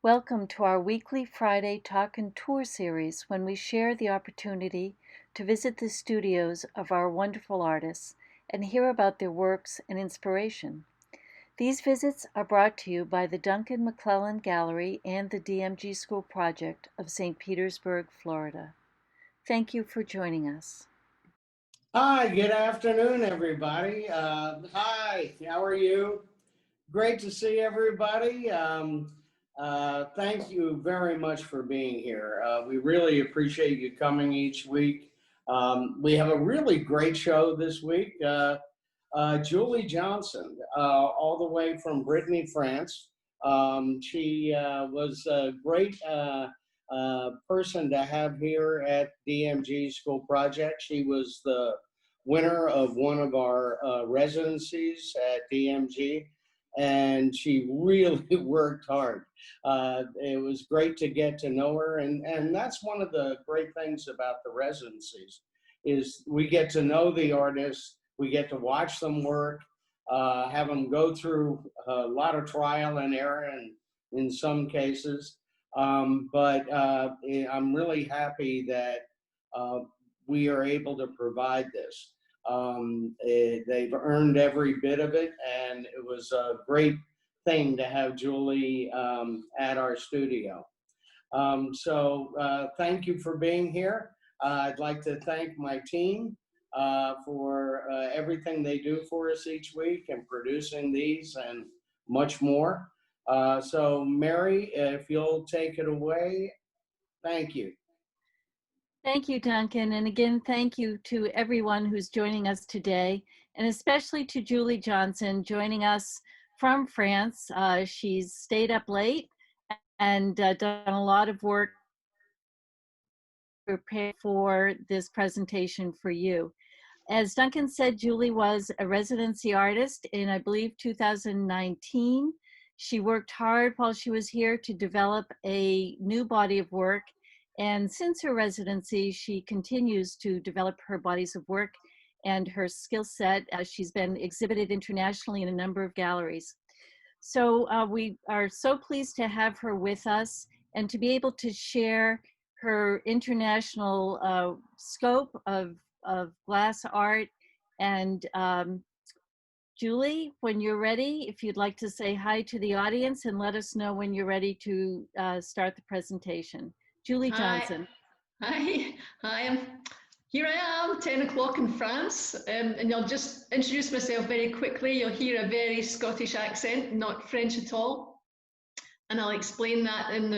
Welcome to our weekly Friday Talk and Tour series when we share the opportunity to visit the studios of our wonderful artists and hear about their works and inspiration. These visits are brought to you by the Duncan McClellan Gallery and the DMG School Project of St. Petersburg, Florida. Thank you for joining us. Hi, good afternoon, everybody. Hi, how are you? Great to see everybody. Thank you very much for being here. We really appreciate you coming each week. We have a really great show this week. Julie Johnson, all the way from Brittany, France. She was a great person to have here at DMG School Project. She was the winner of one of our residencies at DMG, and she really worked hard. It was great to get to know her, and that's one of the great things about the residencies is we get to know the artists, we get to watch them work, have them go through a lot of trial and error in some cases. But I'm really happy that we are able to provide this. They've earned every bit of it, and it was a great thing to have Julie at our studio. So thank you for being here. I'd like to thank my team for everything they do for us each week and producing these and much more. So Mary, if you'll take it away, thank you. Thank you, Duncan. And again, thank you to everyone who's joining us today, and especially to Julie Johnson joining us from France. She's stayed up late and done a lot of work to prepare for this presentation for you. As Duncan said, Julie was a residency artist in, I believe, 2019. She worked hard while she was here to develop a new body of work. And since her residency, she continues to develop her bodies of work and her skill set as she's been exhibited internationally in a number of galleries. So we are so pleased to have her with us and to be able to share her international scope of glass art. And Julie, when you're ready, if you'd like to say hi to the audience and let us know when you're ready to start the presentation. Julie Johnson. Hi. Here I am, 10 o'clock in France, and I'll just introduce myself very quickly. You'll hear a very Scottish accent, not French at all. And I'll explain that in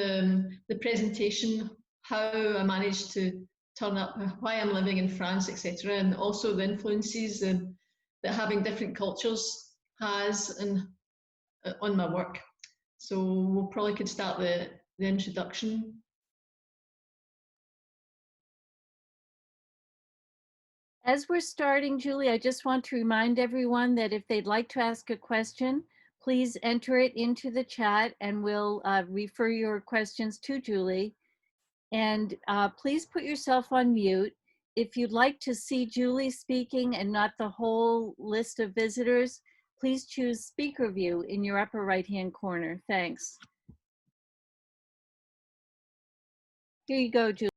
the presentation, how I managed to turn up, why I'm living in France, etc., and also the influences that having different cultures has on my work. So we'll probably could start the introduction. As we're starting, Julie, I just want to remind everyone that if they'd like to ask a question, please enter it into the chat and we'll refer your questions to Julie. And please put yourself on mute. If you'd like to see Julie speaking and not the whole list of visitors, please choose speaker view in your upper right-hand corner. Thanks. Here you go, Julie.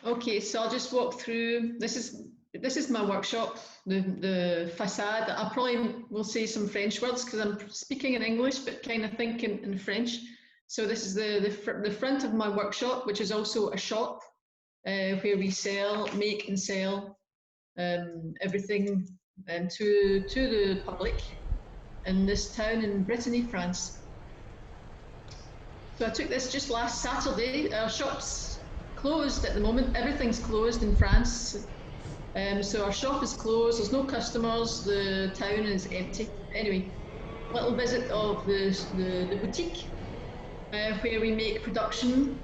Okay, so I'll just walk through. This is my workshop, the facade. I probably will say some French words because I'm speaking in English, but kind of thinking in French. So this is the front of my workshop, which is also a shop where we make and sell everything to the public in this town in Brittany, France. So I took this just last Saturday. Our shop's closed at the moment. Everything's closed in France. So our shop is closed, there's no customers, the town is empty. Anyway, little visit of the boutique where we make production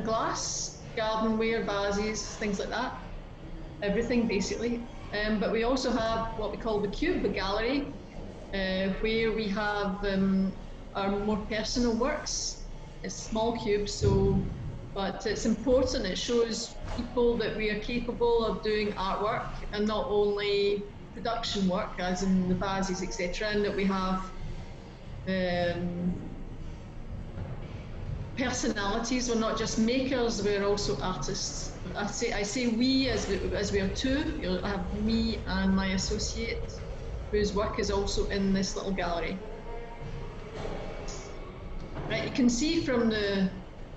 glass, gardenware, vases, things like that. Everything basically. But we also have what we call the Cube, the gallery, where we have our more personal works. It's small cubes, but it's important. It shows people that we are capable of doing artwork and not only production work, as in the vases, etc., and that we have personalities. We're not just makers, we're also artists. I say we as we are two. I have me and my associate, whose work is also in this little gallery. Right, you can see from the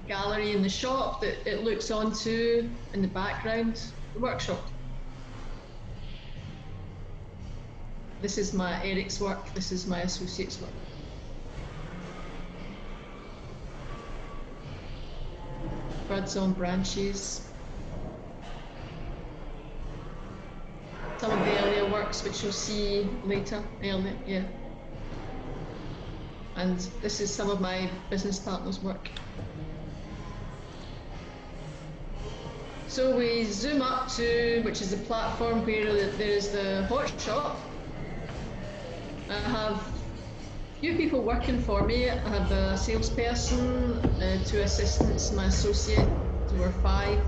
gallery in the shop that it looks onto, in the background, the workshop. This is Eric's work, this is my associate's work. Birds on branches. Some of the earlier works which you'll see later, yeah. And this is some of my business partner's work. So we zoom up to, which is the platform where there's the hot shop. I have a few people working for me. I have a salesperson, 2 assistants, my associate, so we're 5.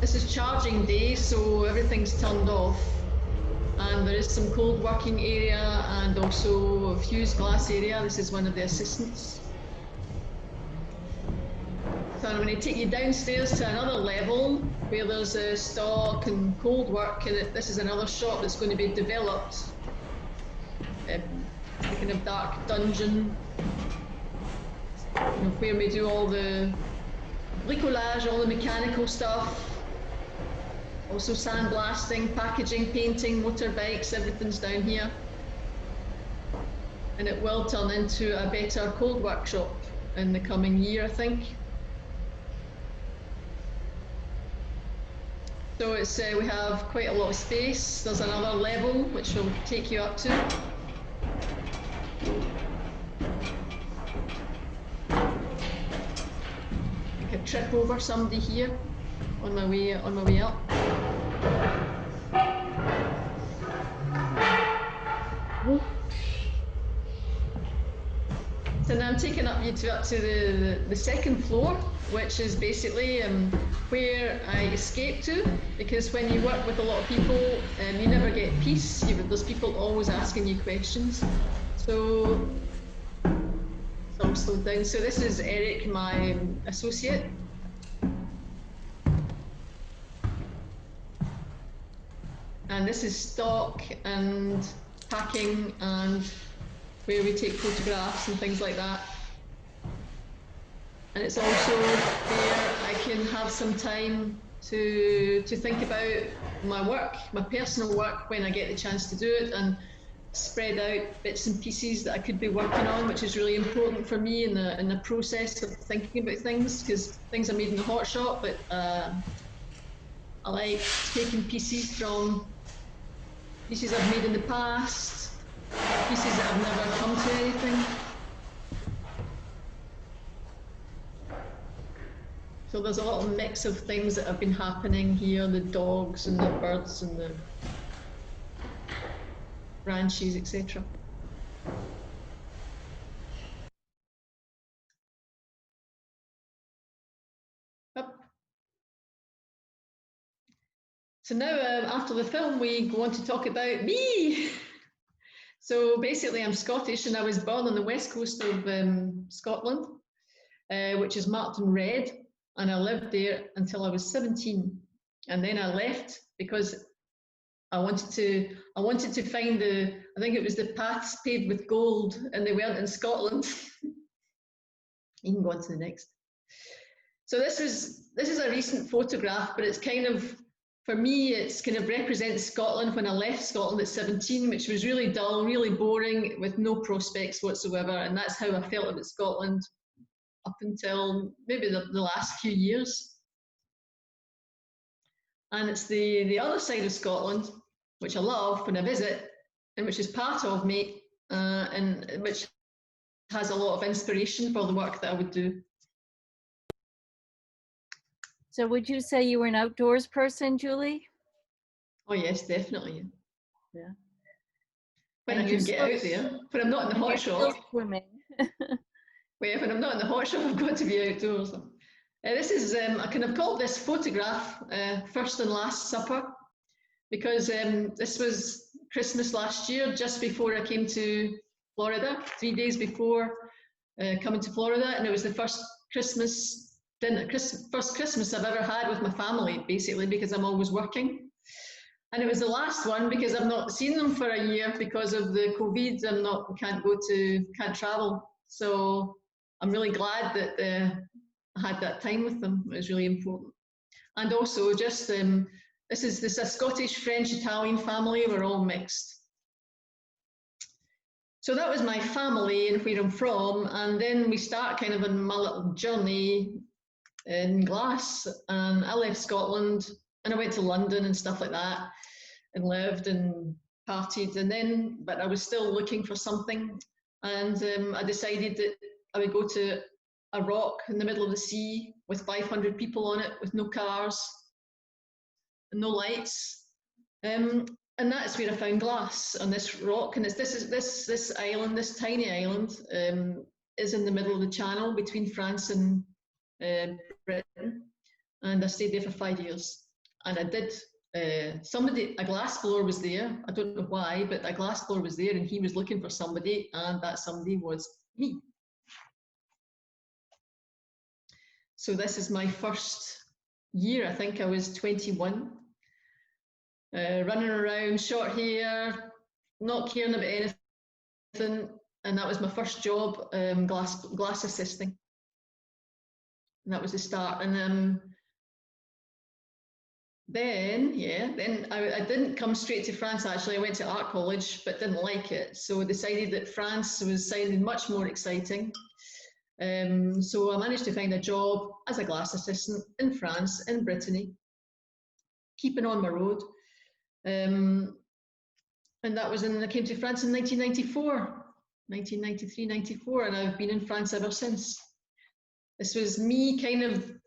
This is charging day, so everything's turned off. And there is some cold working area and also a fused glass area. This is one of the assistants. So I'm going to take you downstairs to another level where there's a stock and cold work, and this is another shop that's going to be developed. A kind of dark dungeon, where we do all the bricolage, all the mechanical stuff. Also sandblasting, packaging, painting, motorbikes, everything's down here. And it will turn into a better cold workshop in the coming year, I think. So it's we have quite a lot of space. There's another level which will take you up to. I could trip over somebody here on my way up. So now I'm taking up to the second floor, which is basically where I escape to, because when you work with a lot of people, you never get peace. There's people always asking you questions. So I'll slow down. So this is Eric, my associate. And this is stock and packing and where we take photographs and things like that. And it's also where I can have some time to think about my work, my personal work, when I get the chance to do it, and spread out bits and pieces that I could be working on, which is really important for me in the process of thinking about things, because things are made in the hot shop, but I like taking pieces from pieces I've made in the past, pieces that have never come to anything. So there's a little mix of things that have been happening here, the dogs and the birds and the branches, etc. So now, after the film, we go on to talk about me. So basically, I'm Scottish, and I was born on the west coast of Scotland, which is marked in red, and I lived there until I was 17, and then I left because I wanted to find I think it was the paths paved with gold, and they weren't in Scotland. You can go on to the next. So this is a recent photograph, but it's kind of, for me, it's kind of represents Scotland when I left Scotland at 17, which was really dull, really boring, with no prospects whatsoever. And that's how I felt about Scotland up until maybe the last few years. And it's the other side of Scotland, which I love when I visit, and which is part of me, and which has a lot of inspiration for the work that I would do. So would you say you were an outdoors person, Julie? Oh yes, definitely. Yeah. When I can get out there, but I'm not in the hot shop. Swimming. Wait, when I'm not in the hot shop, I've got to be outdoors. This is, I kind of called this photograph First and Last Supper, because this was Christmas last year, just before I came to Florida, 3 days before coming to Florida, and it was the first Christmas dinner, first Christmas I've ever had with my family, basically, because I'm always working. And it was the last one because I've not seen them for a year because of the COVID. Can't travel. So I'm really glad that I had that time with them. It was really important. And also just, this is a Scottish, French, Italian family. We're all mixed. So that was my family and where I'm from. And then we start kind of on my little journey in glass. And I left Scotland and I went to London and stuff like that and lived and partied. And then, but I was still looking for something. And I decided that I would go to a rock in the middle of the sea with 500 people on it, with no cars and no lights. And that's where I found glass on this rock. And this island, this tiny island, is in the middle of the channel between France and Britain. And I stayed there for 5 years. And I did, a glass blower was there. I don't know why, but a glass blower was there and he was looking for somebody, and that somebody was me. So this is my first year. I think I was 21. Running around, short hair, not caring about anything, and that was my first job, glass assisting. And that was the start. And then I didn't come straight to France. Actually, I went to art college, but didn't like it. So I decided that France was sounding much more exciting. So I managed to find a job as a glass assistant in France, in Brittany, keeping on my road. And that was I came to France in 1993, 94, and I've been in France ever since. This was me kind of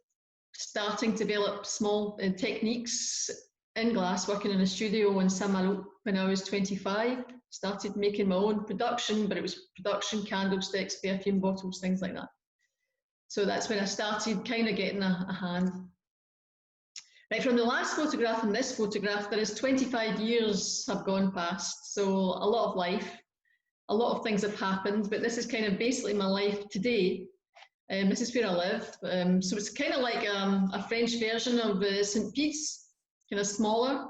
starting to develop small techniques in glass, working in a studio in Saint-Malo when I was 25. Started making my own production, but it was production, candlesticks, perfume bottles, things like that. So that's when I started kind of getting a hand. Right, from the last photograph and this photograph, there is 25 years have gone past. So a lot of life, a lot of things have happened, but this is kind of basically my life today. This is where I live. So it's kind of like a French version of St. Pete's, kind of smaller,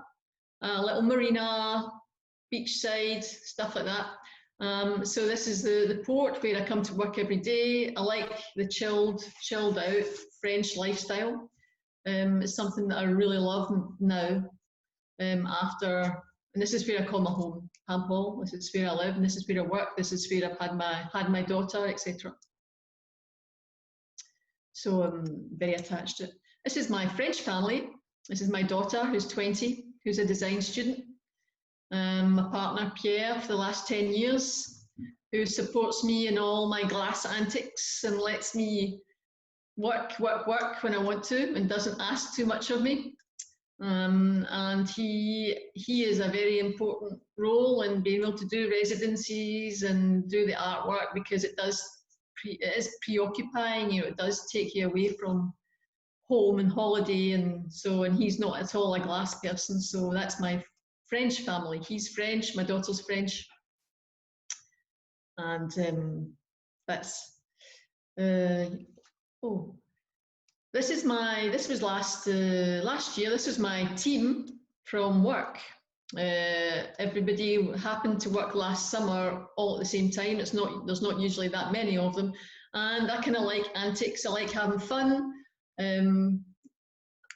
little marina, beachside, stuff like that. So this is the port where I come to work every day. I like the chilled out French lifestyle. It's something that I really love now. And this is where I call my home, Hampole. This is where I live, and this is where I work. This is where I've had my daughter, etc. So I'm very attached to it. This is my French family. This is my daughter, who's 20, who's a design student. My partner, Pierre, for the last 10 years, who supports me in all my glass antics and lets me work when I want to and doesn't ask too much of me. And he is a very important role in being able to do residencies and do the artwork, because it is preoccupying, you know, it does take you away from home and holiday, and he's not at all a glass person. So that's my French family. He's French, my daughter's French, and that's this was last year. This was my team from work. Everybody happened to work last summer all at the same time. There's not usually that many of them, and I kind of like antics. I like having fun.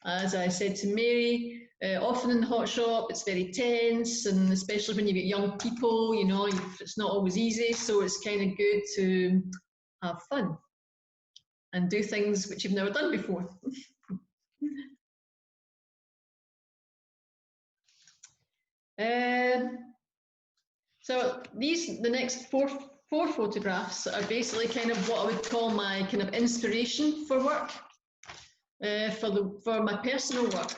As I said to Mary, often in the hot shop it's very tense, and especially when you get young people, you know, it's not always easy. So it's kind of good to have fun and do things which you've never done before. So the next four photographs are basically kind of what I would call my kind of inspiration for work, for my personal work.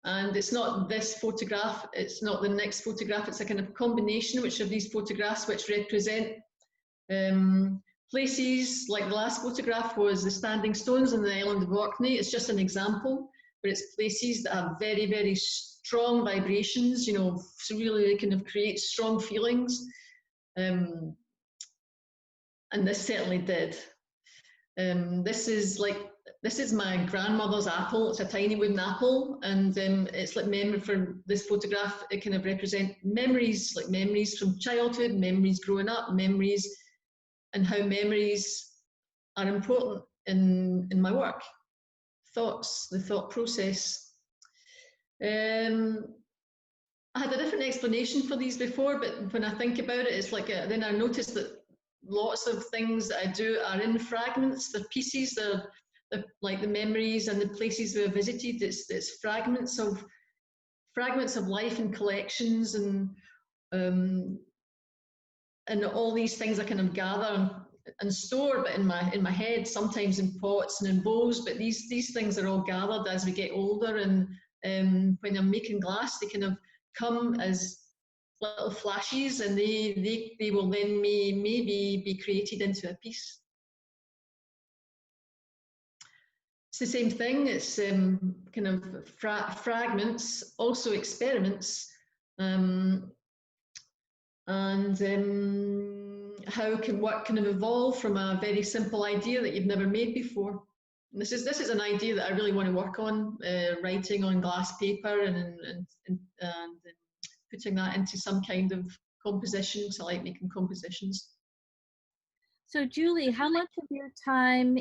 And it's not this photograph, it's not the next photograph, it's a kind of combination which of these photographs which represent places. Like the last photograph was the standing stones on the island of Orkney. It's just an example, but it's places that have very, very strong vibrations, you know, so really they kind of create strong feelings. And this certainly did. This is my grandmother's apple. It's a tiny wooden apple, and it's like memory for this photograph. It kind of represent memories, like memories from childhood, memories growing up, memories, and how memories are important in my work. Thoughts, the thought process. I had a different explanation for these before, but when I think about it, it's like then I noticed that lots of things that I do are in fragments. They're pieces. They're like the memories and the places we have visited. It's fragments of life and collections and all these things I kind of gather and store, but in my head, sometimes in pots and in bowls. But these things are all gathered as we get older, and when I'm making glass, they kind of come as little flashes, and they will then maybe be created into a piece. It's the same thing. It's kind of fragments, also experiments, and what can have evolved from a very simple idea that you've never made before. And this is an idea that I really want to work on, writing on glass paper and putting that into some kind of composition, because I like making compositions. So Julie, how much of your time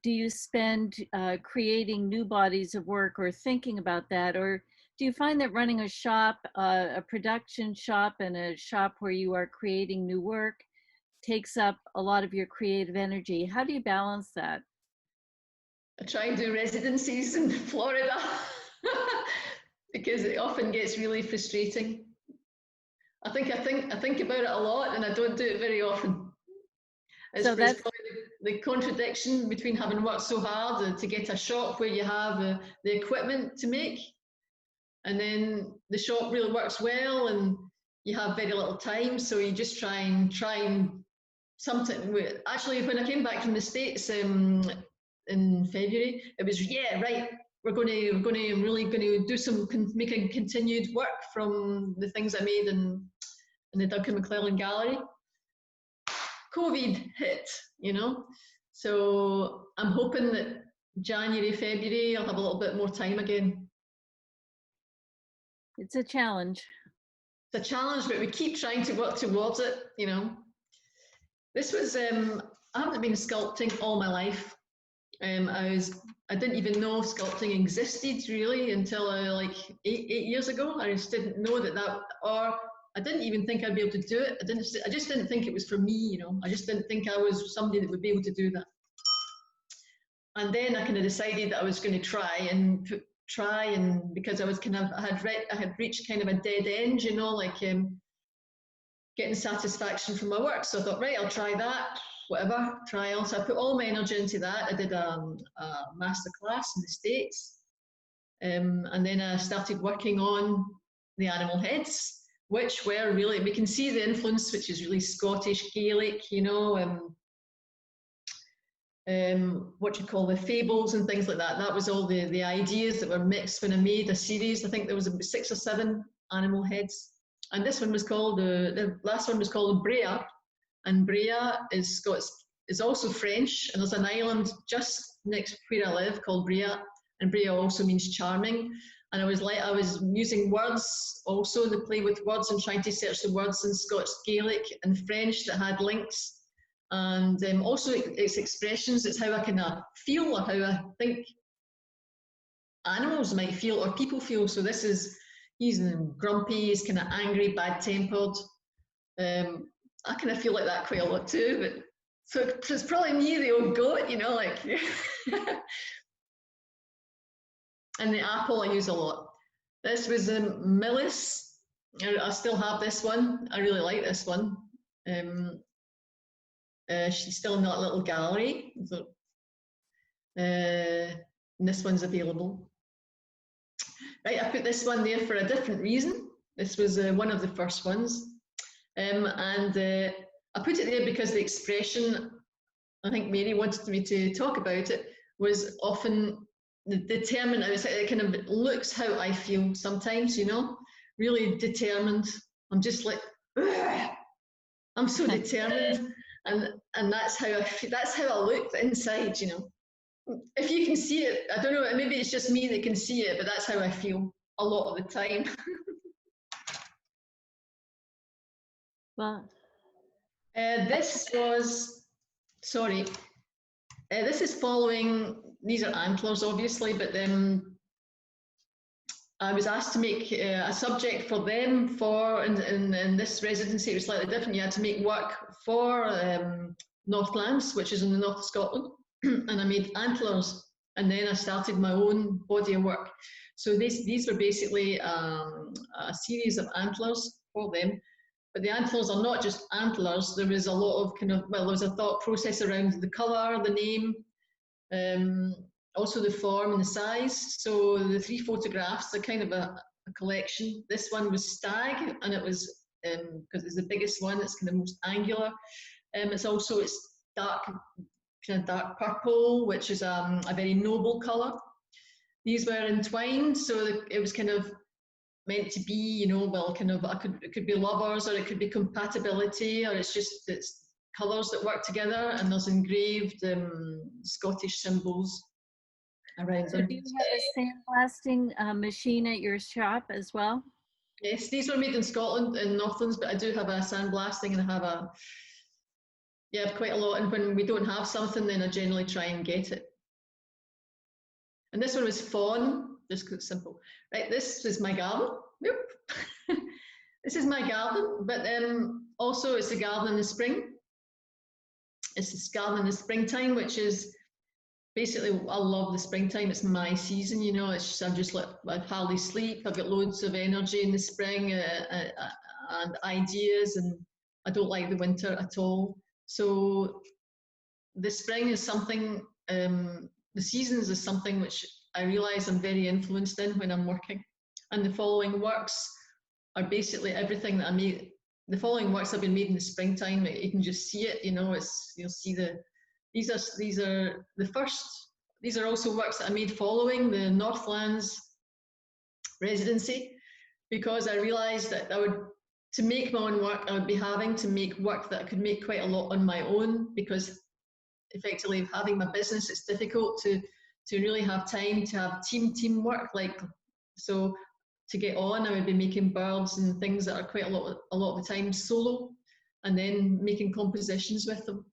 do you spend creating new bodies of work or thinking about that? Or do you find that running a shop, a production shop and a shop where you are creating new work takes up a lot of your creative energy? How do you balance that? I try and do residencies in Florida because it often gets really frustrating. I think about it a lot, and I don't do it very often. It's probably the contradiction between having worked so hard to get a shop where you have the equipment to make, and then the shop really works well, and you have very little time, so you just try and something. Actually, when I came back from the States in February, it was we're going to do some making continued work from the things I made in the Duncan McClellan Gallery. COVID hit, so I'm hoping that January, February, I'll have a little bit more time again. It's a challenge. It's a challenge, but we keep trying to work towards it, This was, I haven't been sculpting all my life. I didn't even know sculpting existed really until like eight years ago. I just didn't know or I didn't even think I'd be able to do it. I just didn't think it was for me, I just didn't think I was somebody that would be able to do that. And then I kind of decided that I was going to try and because I had reached kind of a dead end, getting satisfaction from my work. So I thought, right, I'll try that. Whatever, trial. So I put all my energy into that. I did a master class in the States. And then I started working on the animal heads, which were really, we can see the influence, which is really Scottish, Gaelic, what you call the fables and things like that. That was all the ideas that were mixed when I made a series. I think there was 6 or 7 animal heads. And this one was called, the last one was called Brea. And Brea is also French, and there's an island just next where I live called Brea, and Brea also means charming. And I was using words also to play with words and trying to search the words in Scots Gaelic and French that had links, and also its expressions. It's how I kind of feel or how I think animals might feel or people feel. So he's grumpy, he's kind of angry, bad-tempered. I kind of feel like that quite a lot too, but so it's probably me, the old goat, like. And the apple I use a lot. This was Millis. I still have this one. I really like this one. She's still in that little gallery. So, and this one's available. Right, I put this one there for a different reason. This was one of the first ones. And I put it there because the expression, I think Mary wanted me to talk about it, was often determined. It kind of looks how I feel sometimes, really determined. I'm just like, ugh! I'm so determined. and that's how I look inside, you know. If you can see it, I don't know, maybe it's just me that can see it, but that's how I feel a lot of the time. Well, This was, sorry, this is following, these are antlers obviously, but I was asked to make a subject for them in this residency. It was slightly different. You had to make work for Northlands, which is in the north of Scotland, and I made antlers, and then I started my own body of work. So these were basically a series of antlers for them. But the antlers are not just antlers. There was a lot of there was a thought process around the colour, the name, also the form and the size. So the 3 photographs are kind of a collection. This one was stag, and it was because it's the biggest one. It's kind of most angular. It's dark, kind of dark purple, which is a very noble colour. These were entwined, so it was kind of meant to be, you know, well, kind of, it could be lovers, or it could be compatibility, or it's colours that work together, and there's engraved Scottish symbols around so them. do you have a sandblasting machine at your shop as well? Yes, these were made in Scotland, in Northlands, but I do have a sandblasting, and I have quite a lot, and when we don't have something, then I generally try and get it. And this one was fawn, just because it's simple. Right, this is my garden. Whoop. This is my garden, but also it's a garden in the spring. It's this garden in the springtime, which is basically, I love the springtime. It's my season, you know. It's just, I hardly sleep. I've got loads of energy in the spring and ideas, and I don't like the winter at all. So the spring is something, the seasons is something which I realise I'm very influenced in when I'm working. And the following works are basically everything that I made. The following works have been made in the springtime. You can just see it, you know. You'll see these are the first. These are also works that I made following the Northlands residency, because I realised that to make my own work, I would be having to make work that I could make quite a lot on my own, because effectively having my business, it's difficult to really have time to have teamwork. So to get on, I would be making birds and things that are quite a lot of the time solo, and then making compositions with them.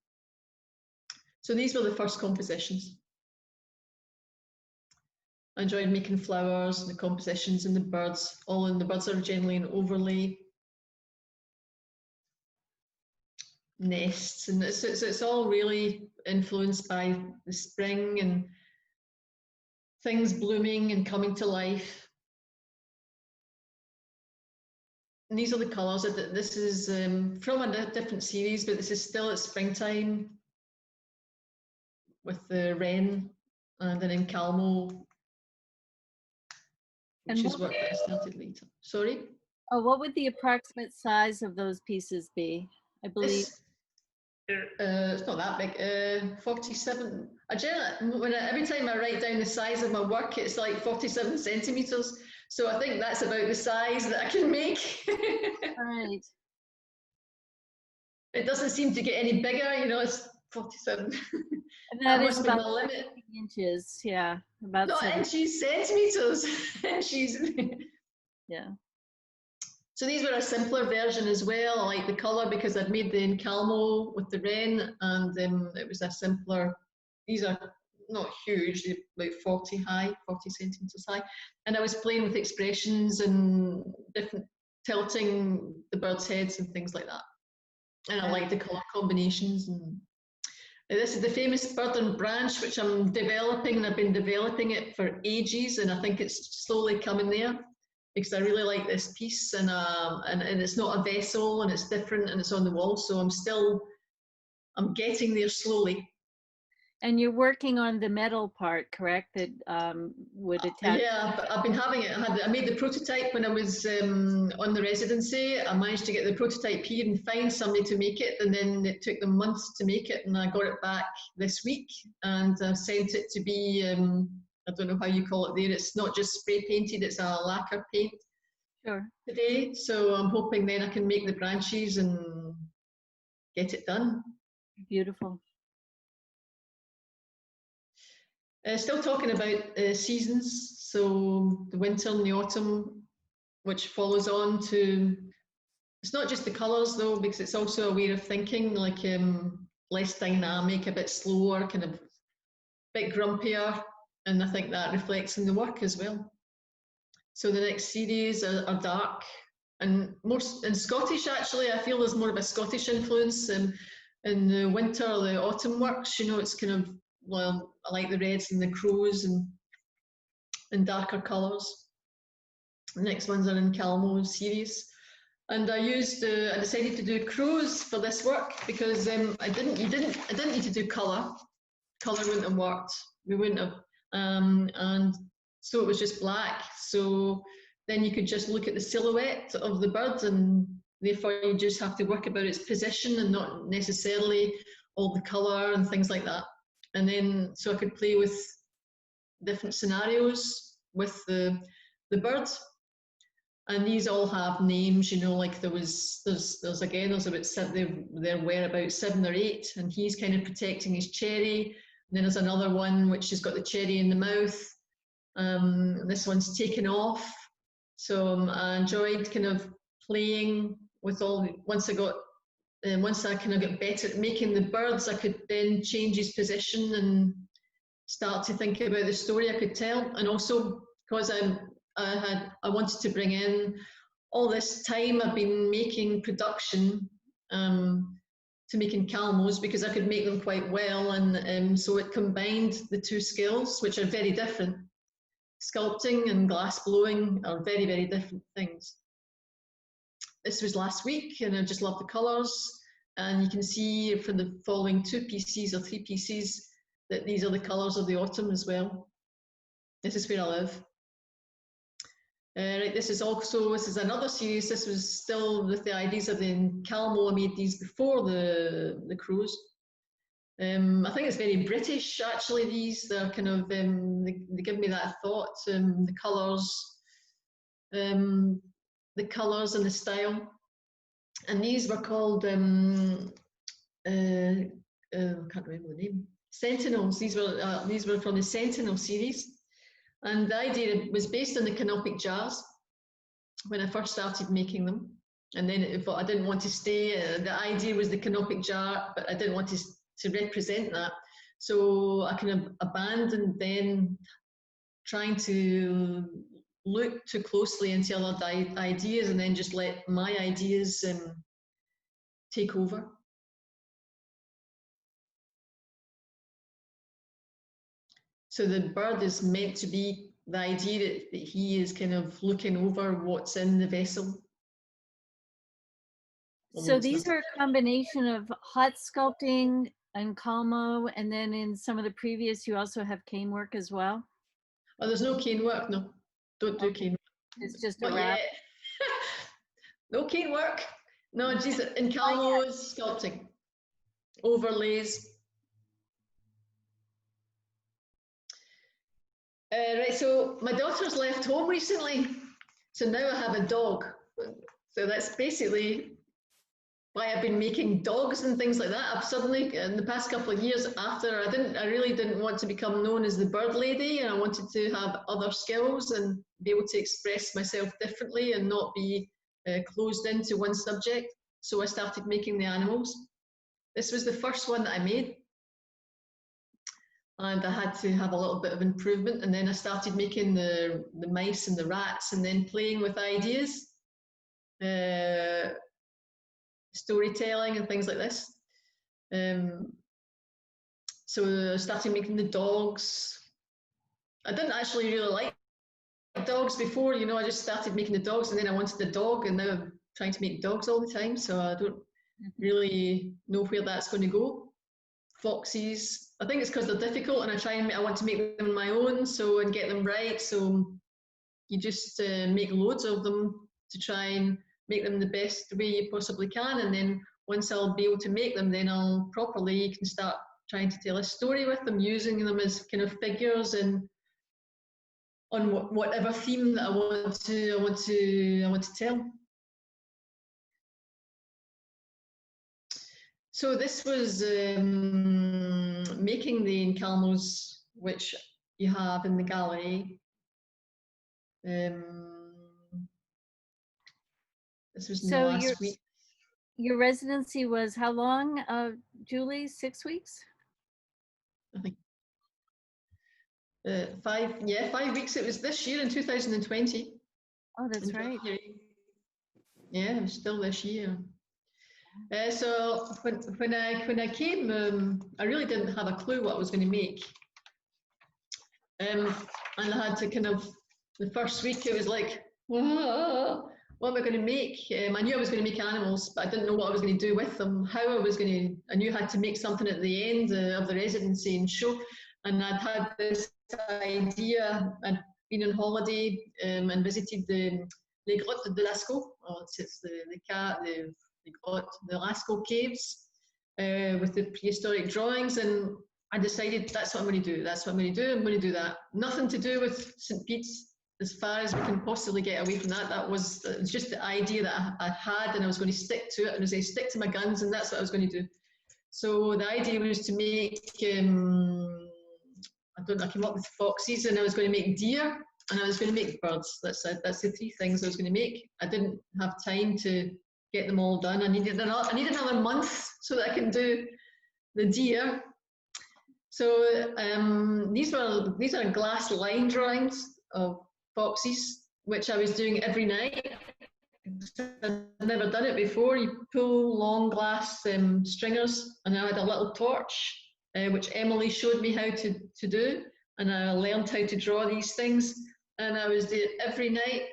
So these were the first compositions. I enjoyed making flowers and the compositions and the birds. The birds are generally an overlay. Nests, and it's all really influenced by the spring and things blooming and coming to life. And these are the colours. This is from a different series, but this is still at springtime with the wren and an encalmo, which is work that I started later. Sorry? Oh, what would the approximate size of those pieces be? I believe it's not that big. 47. Every time I write down the size of my work, it's like 47 centimeters. So I think that's about the size that I can make. right. It doesn't seem to get any bigger, you know. It's 47. And that is must be my about limit. Inches, yeah. About Not 7. inches, centimeters. Inches. Yeah. So these were a simpler version as well. I like the colour because I'd made the encalmo with the wren, and it was a simpler. These are not huge, they're about 40 centimetres high. And I was playing with expressions and different tilting the birds' heads and things like that. And I like the colour combinations. And this is the famous bird and branch, which I'm developing, and I've been developing it for ages, and I think it's slowly coming there, because I really like this piece, and it's not a vessel, and it's different, and it's on the wall. So I'm getting there slowly. And you're working on the metal part, correct? That would attach. Yeah, I've been having it. I made the prototype when I was on the residency. I managed to get the prototype here and find somebody to make it, and then it took them months to make it, and I got it back this week, and I sent it to be, I don't know how you call it there. It's not just spray painted, it's a lacquer paint. Sure. Today. So I'm hoping then I can make the branches and get it done. Beautiful. Still talking about seasons, so the winter and the autumn, which follows on to, it's not just the colours though, because it's also a way of thinking, like less dynamic, a bit slower, kind of a bit grumpier, and I think that reflects in the work as well. So the next series are dark, and more in Scottish actually. I feel there's more of a Scottish influence in the winter or the autumn works. You know, it's kind of, well, I like the reds and the crows and darker colours. The next ones are in Calmo series, and I decided to do crows for this work because I didn't need to do colour. Colour wouldn't have worked. We wouldn't have, and so it was just black. So then you could just look at the silhouette of the bird, and therefore you just have to work about its position and not necessarily all the colour and things like that. And then so I could play with different scenarios with the bird. And these all have names, you know, like there's about seven, there were about 7 or 8, and he's kind of protecting his cherry. And then there's another one which has got the cherry in the mouth. This one's taken off. So I enjoyed kind of playing with all, once I kind of got better at making the birds, I could then change his position and start to think about the story I could tell. And also because I wanted to bring in all this time I've been making production to making calmos, because I could make them quite well, and so it combined the two skills, which are very different. Sculpting and glass blowing are very, very different things. This was last week, and I just love the colours, and you can see from the following 2 pieces or 3 pieces that these are the colours of the autumn as well. This is where I live. Right, this is another series. This was still with the ideas of the Calmo. I made these before the crows. I think it's very British actually. They're kind of they give me that thought. The colours and the style. And these were called I can't remember the name. Sentinels. These were from the Sentinel series. And the idea was based on the canopic jars when I first started making them. And then I didn't want to stay, the idea was the canopic jar, but I didn't want to represent that. So I kind of abandoned then trying to look too closely into other ideas, and then just let my ideas take over. So the bird is meant to be the idea that he is kind of looking over what's in the vessel. So these are a combination of hot sculpting and Calmo, and then in some of the previous you also have cane work as well? Oh, there's no cane work, no. Don't do cane work. It's just a wrap? No cane work. No, geez, in Calmo's sculpting. Overlays. Right, so my daughter's left home recently, so now I have a dog. So that's basically why I've been making dogs and things like that. I've suddenly, in the past couple of years after, I really didn't want to become known as the bird lady, and I wanted to have other skills and be able to express myself differently and not be closed into one subject. So I started making the animals. This was the first one that I made, and I had to have a little bit of improvement, and then I started making the mice and the rats, and then playing with ideas, storytelling and things like this. So I started making the dogs. I didn't actually really like dogs before, you know, I just started making the dogs, and then I wanted the dog, and now I'm trying to make dogs all the time, so I don't really know where that's going to go. Foxes, I think it's because they're difficult, and I want to make them my own, so, and get them right, so you just make loads of them to try and make them the best way you possibly can, and then once I'll be able to make them, then I'll properly can start trying to tell a story with them, using them as kind of figures and on whatever theme that I want to tell. So this was making the encalmos, which you have in the gallery. This was in the So last week. your residency was how long, Julie? 6 weeks? I think 5 weeks. It was this year in 2020. Oh, that's in right. January. Yeah, it was still this year. So when I came, I really didn't have a clue what I was going to make, and I had to kind of, the first week it was like, "Whoa, what am I going to make?" I knew I was going to make animals, but I didn't know what I was going to do with them. How I was going to, I knew I had to make something at the end of the residency and show, and I'd had this idea. I'd been on holiday and visited the Les Grottes de Lascaux. Oh, it's the Lascaux caves with the prehistoric drawings, and I decided that's what I'm going to do. That's what I'm going to do. I'm going to do that. Nothing to do with St. Pete's, as far as we can possibly get away from that. That was just the idea that I had, and I was going to stick to it. And I was going to stick to my guns, and that's what I was going to do. So the idea was to make, I came up with foxes, and I was going to make deer, and I was going to make birds. That's the three things I was going to make. I didn't have time to get them all done. I needed another month so that I can do the deer. So these are glass line drawings of foxes, which I was doing every night. I'd never done it before. You pull long glass stringers, and I had a little torch, which Emily showed me how to do, and I learned how to draw these things. And I was doing it every night.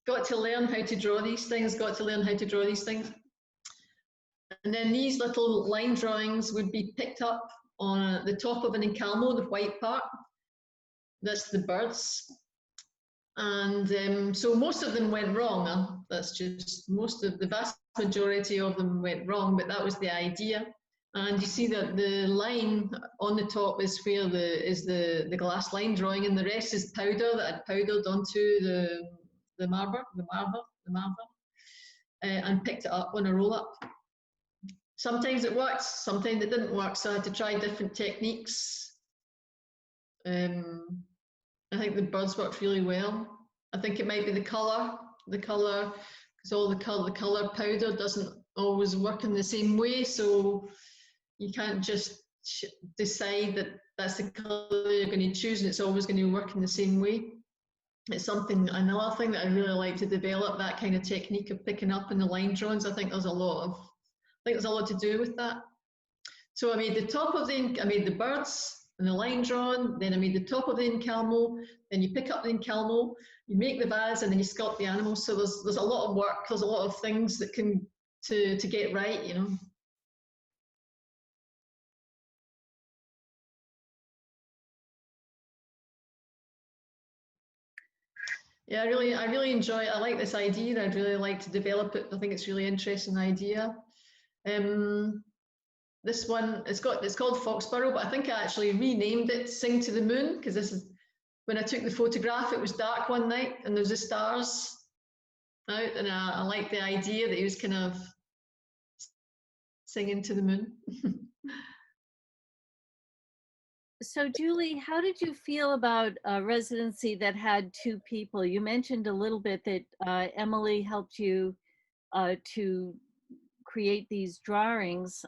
Got to learn how to draw these things. Got to learn how to draw these things. And then these little line drawings would be picked up on the top of an encalmo, the white part. That's the birds. And so most of them went wrong. That's just the vast majority of them went wrong, but that was the idea. And you see that the line on the top is where the glass line drawing, and the rest is powder that I'd powdered onto the marble, and picked it up on a roll up. Sometimes it worked, sometimes it didn't work, so I had to try different techniques. I think the birds worked really well. I think it might be the colour, because all the colour powder doesn't always work in the same way, so you can't just decide that that's the colour you're going to choose and it's always going to work in the same way. It's another thing that I really like to develop, that kind of technique of picking up in the line drawings. I think there's a lot to do with that. So I made the birds and the line drawn, then I made the top of the encalmo, then you pick up the encalmo, you make the vase, and then you sculpt the animals. So there's a lot of work, there's a lot of things that to get right, you know. Yeah, I really enjoy it. I like this idea. I'd really like to develop it. I think it's a really interesting idea. This one, it's called Foxborough, but I think I actually renamed it Sing to the Moon, because this is when I took the photograph. It was dark one night and there's the stars out, and I like the idea that he was kind of singing to the moon. So Julie, how did you feel about a residency that had two people? You mentioned a little bit that Emily helped you to create these drawings.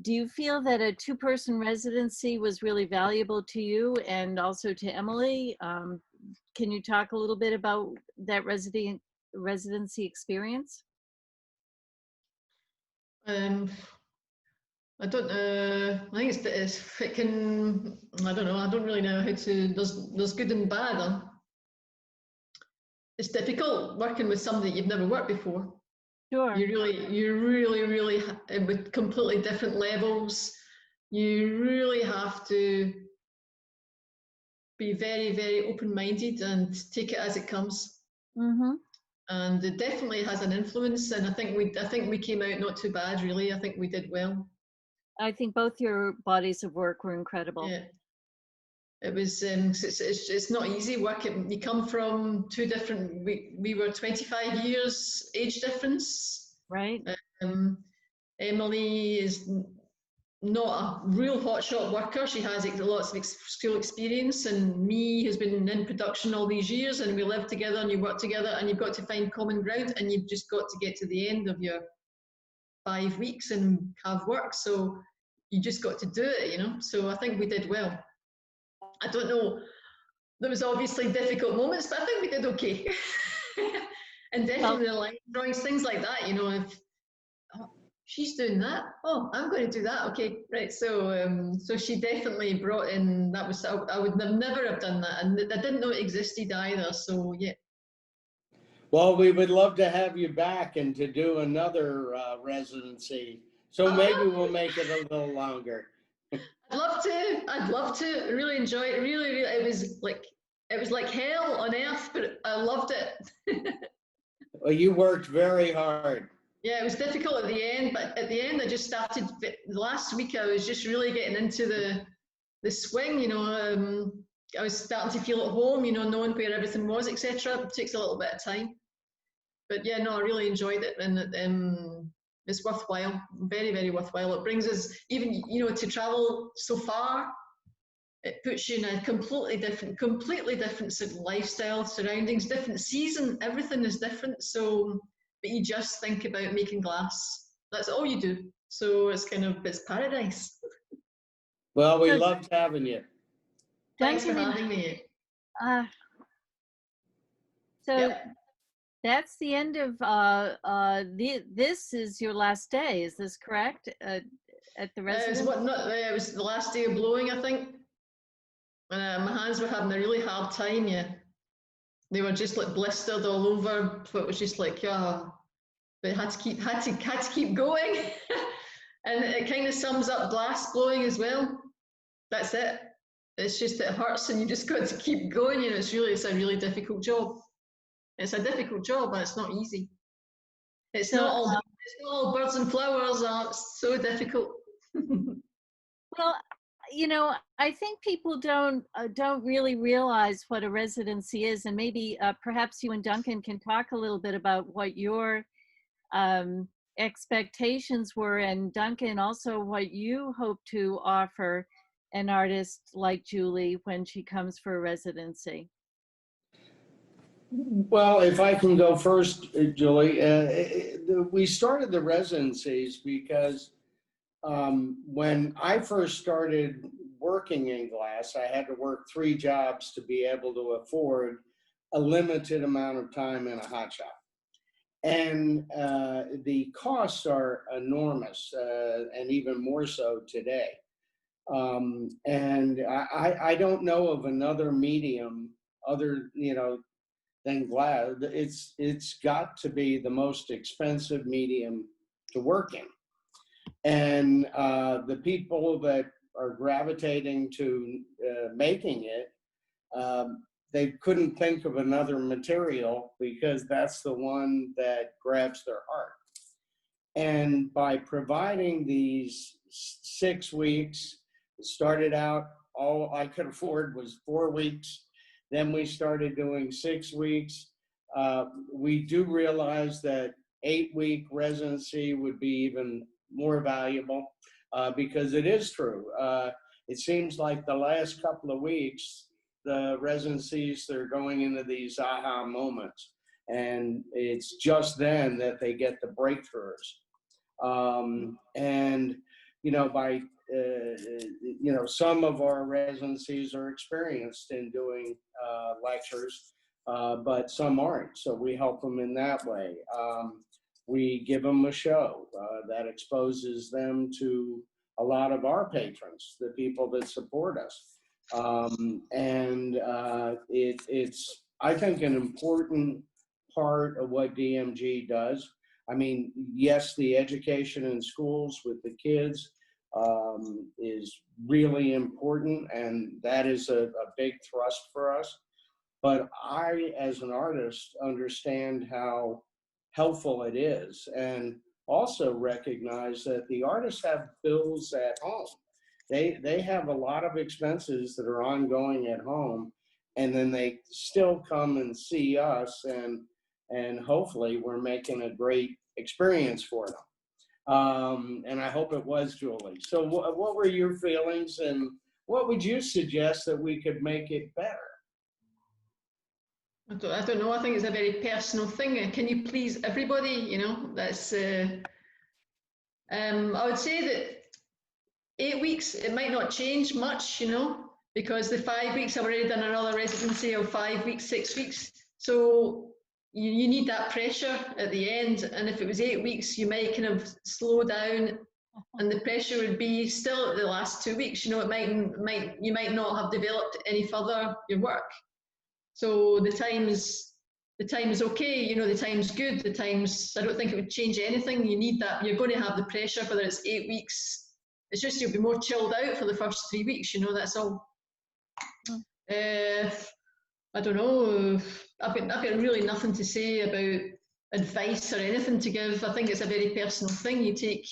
Do you feel that a two-person residency was really valuable to you and also to Emily? Can you talk a little bit about that residency experience? I don't know. I think it can. I don't know. I don't really know how to. There's good and bad. Huh? It's difficult working with somebody you've never worked before. Sure. You really with completely different levels. You really have to be very open-minded and take it as it comes. Mm-hmm. And it definitely has an influence. And I think we came out not too bad, really. I think we did well. I think both your bodies of work were incredible. Yeah. It was. It's not easy working. You come from two different. We were 25 years age difference. Right. Emily is not a real hotshot worker. She has lots of school experience, and me has been in production all these years, and we live together and you work together, and you've got to find common ground, and you've just got to get to the end of your 5 weeks and have work. So you just got to do it, you know. So I think we did well. I don't know. There was obviously difficult moments, but I think we did okay. And definitely the line drawings, things like that, you know, if she's doing that, oh, I'm going to do that, okay, right. So so she definitely brought in, that was, I would never have done that, and I didn't know it existed either, so yeah. Well, we would love to have you back and to do another residency. So maybe we'll make it a little longer. I'd love to. I'd love to. I really enjoy it. Really, really, it was like hell on earth, but I loved it. Well, you worked very hard. Yeah, it was difficult at the end, but at the end, I just started. Last week, I was just really getting into the swing. You know, I was starting to feel at home. You know, knowing where everything was, etc. It takes a little bit of time, but yeah, no, I really enjoyed it, and it's worthwhile, very, very worthwhile. It brings us, even, you know, to travel so far, it puts you in a completely different sort of lifestyle, surroundings, different season, everything is different. So, but you just think about making glass. That's all you do. So it's kind of, it's paradise. Well, we loved having you. Thanks for having me. So yep. That's the end of, this is your last day, is this correct, at the residence? It was the last day of blowing, I think. My hands were having a really hard time, yeah. They were just like blistered all over, so it was just like, but had to keep going. And it kind of sums up glass blowing as well. That's it. It's just, it hurts and you just got to keep going, you know. It's a really difficult job. It's a difficult job, but it's not easy. It's not all birds and flowers. It's so difficult. Well, you know, I think people don't really realize what a residency is, and maybe perhaps you and Duncan can talk a little bit about what your expectations were, and Duncan also what you hope to offer an artist like Julie when she comes for a residency. Well, if I can go first, Julie, we started the residencies because when I first started working in glass, I had to work 3 jobs to be able to afford a limited amount of time in a hot shop. And the costs are enormous, and even more so today. And I don't know of another medium other, you know, than glass. It's got to be the most expensive medium to work in. And the people that are gravitating to making it, they couldn't think of another material because that's the one that grabs their heart. And by providing these 6 weeks, it started out, all I could afford was 4 weeks. Then we started doing 6 weeks. We do realize that 8-week residency would be even more valuable because it is true. It seems like the last couple of weeks, the residencies, they're going into these aha moments, and it's just then that they get the breakthroughs. And you know, by you know, some of our residencies are experienced in doing lectures, but some aren't. So we help them in that way. We give them a show that exposes them to a lot of our patrons, the people that support us. And it's, I think, an important part of what DMG does. I mean, yes, the education in schools with the kids is really important, and that is a big thrust for us. But I, as an artist, understand how helpful it is, and also recognize that the artists have bills at home. They have a lot of expenses that are ongoing at home, and then they still come and see us, and hopefully we're making a great experience for them. And I hope it was, Julie. So what were your feelings, and what would you suggest that we could make it better? I don't know. I think it's a very personal thing. Can you please everybody? You know, that's. I would say that 8 weeks, it might not change much, you know, because the 5 weeks I've already done another residency of 5 weeks, 6 weeks. So you need that pressure at the end. And if it was 8 weeks, you might kind of slow down, and the pressure would be still at the last 2 weeks. You know, you might not have developed any further your work. So the time is okay, you know, the time's good, I don't think it would change anything. You need that, you're going to have the pressure, whether it's 8 weeks. It's just you'll be more chilled out for the first 3 weeks, you know, that's all. I don't know, I've got really nothing to say about advice or anything to give. I think it's a very personal thing. You take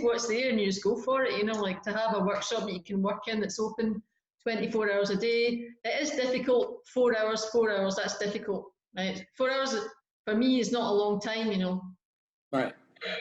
what's there and you just go for it, you know, like to have a workshop that you can work in that's open 24 hours a day. It is difficult. 4 hours, that's difficult, right? 4 hours for me is not a long time, you know. Right.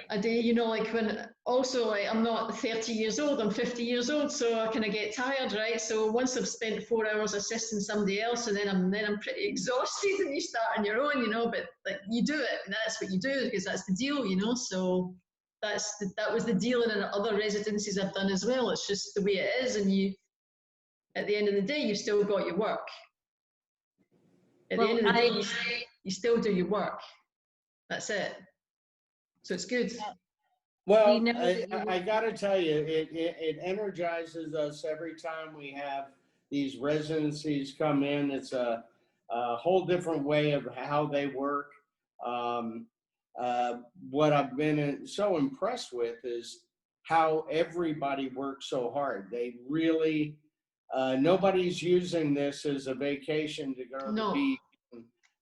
A day, you know, like when also like I'm not 30 years old, I'm 50 years old, so I kind of get tired, right? So once I've spent 4 hours assisting somebody else, and then I'm pretty exhausted, and you start on your own, you know. But like you do it, and that's what you do because that's the deal, you know. So that was the deal in other residencies I've done as well. It's just the way it is, and you. At the end of the day, you've still got your work. At the end of the day, you still do your work. That's it. So it's good. Well, I got to tell you, it energizes us every time we have these residencies come in. It's a whole different way of how they work. What I've been so impressed with is how everybody works so hard. They really, nobody's using this as a vacation to go to the beach.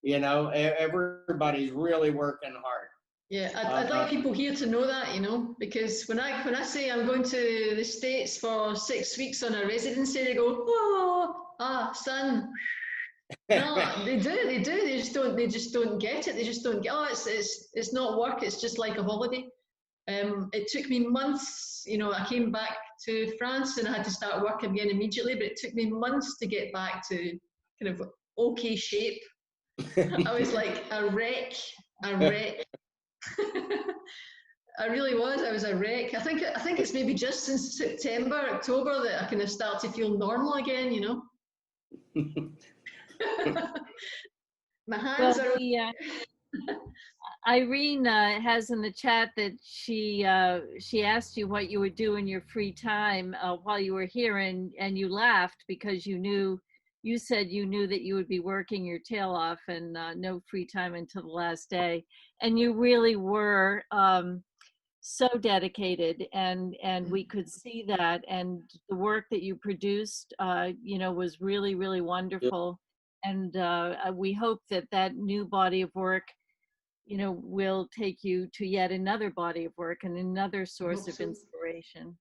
You know, everybody's really working hard. Yeah, I'd like people here to know that, you know, because when I say I'm going to the States for 6 weeks on a residency, they go, oh, sun. No, they do. They just don't get it. They just don't get. Oh, it's not work. It's just like a holiday. It took me months. You know, I came back to France and I had to start work again immediately. But it took me months to get back to kind of okay shape. I was like a wreck. I really was. I was a wreck. I think it's maybe just since September, October that I kind of start to feel normal again. You know. My hands are. Irene has in the chat that she asked you what you would do in your free time while you were here, and you laughed because you said you knew that you would be working your tail off and no free time until the last day, and you really were so dedicated, and we could see that, and the work that you produced you know, was really, really wonderful. And we hope that that new body of work, you know, will take you to yet another body of work and another source of inspiration.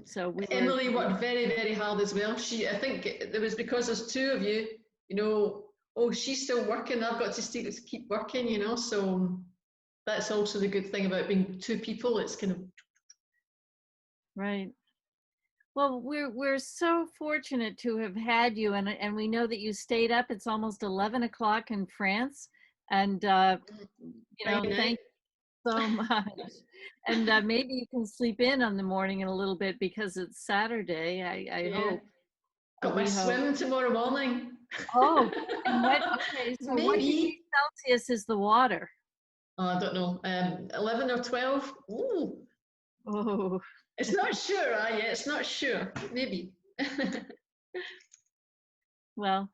So Emily worked very, very hard as well. I think it was because there's two of you, you know, oh, she's still working, I've got to keep working, you know, so that's also the good thing about being two people. It's kind of. Right. Well, we're so fortunate to have had you, and we know that you stayed up. It's almost 11 o'clock in France, and you know, thank you so much. And maybe you can sleep in on the morning in a little bit because it's Saturday. I hope. Got my swim tomorrow morning. Oh, and what? Okay, so maybe. What degree Celsius is the water? Oh, I don't know. 11 or 12. Ooh. Oh. It's not sure, it's not sure. Maybe. Well,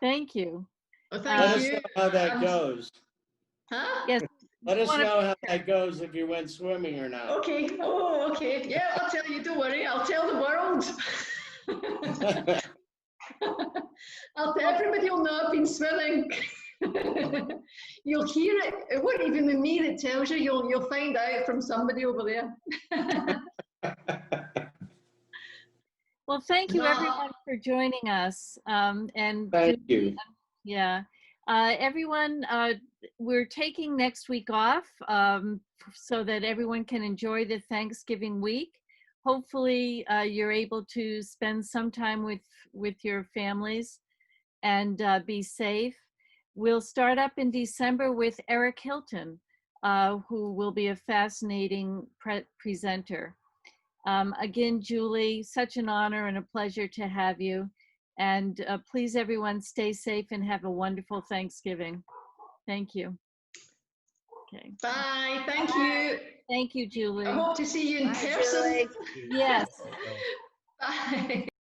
thank you. Well, Let us know how that goes. Huh? Yes. Let us know how that goes, if you went swimming or not. Okay. Oh, okay. Yeah, I'll tell you. Don't worry. I'll tell the world. Everybody will know I've been swimming. You'll hear it. It won't even be me that tells you. You'll find out from somebody over there. Well, thank you everyone for joining us. And thank you. Yeah. Everyone, we're taking next week off so that everyone can enjoy the Thanksgiving week. Hopefully, you're able to spend some time with your families and be safe. We'll start up in December with Eric Hilton, who will be a fascinating presenter. Again, Julie, such an honor and a pleasure to have you. And please, everyone, stay safe and have a wonderful Thanksgiving. Thank you. Okay. Bye. Thank you. Thank you, Julie. I hope to see you in person. Yes. Bye.